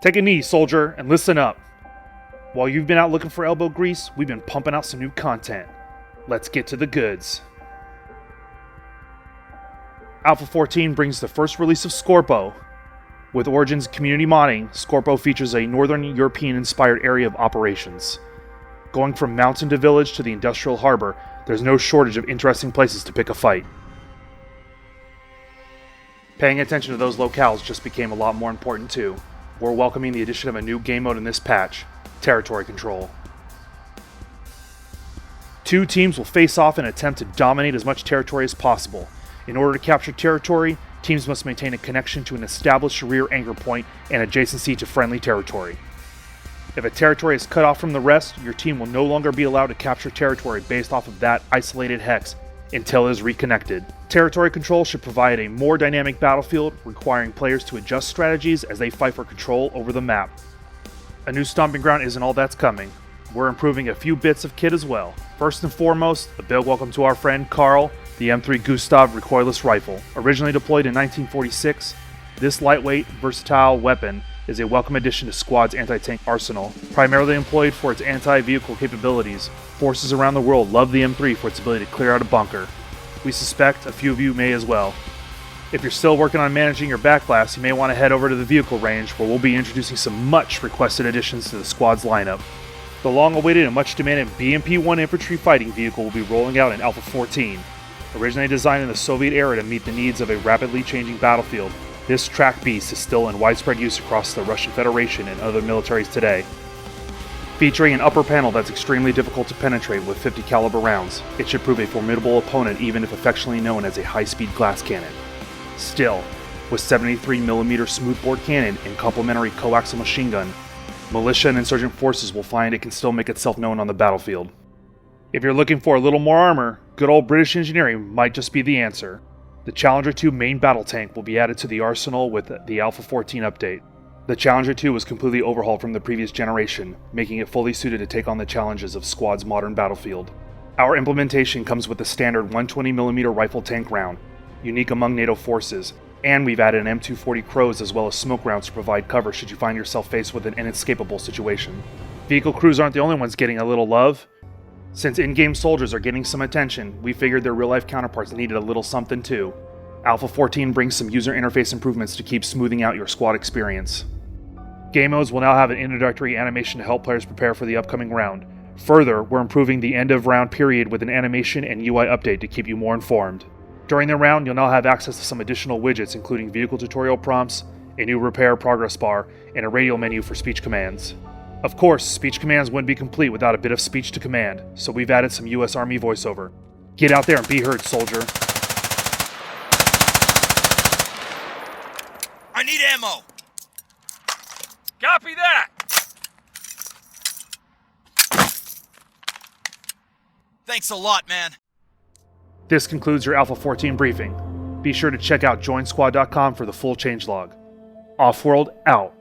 Take a knee, soldier, and listen up. While you've been out looking for elbow grease, we've been pumping out some new content. Let's get to the goods. Alpha 14 brings the first release of Scorpo. With Origin's community modding, Scorpo features a Northern European-inspired area of operations. Going from mountain to village to the industrial harbor, there's no shortage of interesting places to pick a fight. Paying attention to those locales just became a lot more important too. We're welcoming the addition of a new game mode in this patch, Territory Control. Two teams will face off and attempt to dominate as much territory as possible. In order to capture territory, teams must maintain a connection to an established rear anchor point and adjacency to friendly territory. If a territory is cut off from the rest, your team will no longer be allowed to capture territory based off of that isolated hex until it is reconnected. Territory control should provide a more dynamic battlefield, requiring players to adjust strategies as they fight for control over the map. A new stomping ground isn't all that's coming. We're improving a few bits of kit as well. First and foremost, a big welcome to our friend Carl, the M3 Gustav recoilless rifle. Originally deployed in 1946, this lightweight, versatile weapon is a welcome addition to Squad's anti-tank arsenal. Primarily employed for its anti-vehicle capabilities, forces around the world love the M3 for its ability to clear out a bunker. We suspect a few of you may as well. If you're still working on managing your backblast, you may want to head over to the vehicle range, where we'll be introducing some much requested additions to the Squad's lineup. The long-awaited and much-demanded BMP-1 infantry fighting vehicle will be rolling out in Alpha 14. Originally designed in the Soviet era to meet the needs of a rapidly changing battlefield, this track beast is still in widespread use across the Russian Federation and other militaries today. Featuring an upper panel that's extremely difficult to penetrate with 50 caliber rounds, it should prove a formidable opponent even if affectionately known as a high-speed glass cannon. Still, with 73mm smoothbore cannon and complementary coaxial machine gun, militia and insurgent forces will find it can still make itself known on the battlefield. If you're looking for a little more armor, good old British engineering might just be the answer. The Challenger 2 main battle tank will be added to the arsenal with the Alpha 14 update. The Challenger 2 was completely overhauled from the previous generation, making it fully suited to take on the challenges of Squad's modern battlefield. Our implementation comes with the standard 120mm rifle tank round, unique among NATO forces, and we've added an M240 Crows as well as smoke rounds to provide cover should you find yourself faced with an inescapable situation. Vehicle crews aren't the only ones getting a little love. Since in-game soldiers are getting some attention, we figured their real-life counterparts needed a little something too. Alpha 14 brings some user interface improvements to keep smoothing out your squad experience. Game modes will now have an introductory animation to help players prepare for the upcoming round. Further, we're improving the end-of-round period with an animation and UI update to keep you more informed. During the round, you'll now have access to some additional widgets including vehicle tutorial prompts, a new repair progress bar, and a radio menu for speech commands. Of course, speech commands wouldn't be complete without a bit of speech to command, so we've added some US Army voiceover. Get out there and be heard, soldier. I need ammo! Copy that! Thanks a lot, man. This concludes your Alpha 14 briefing. Be sure to check out joinsquad.com for the full changelog. Offworld out.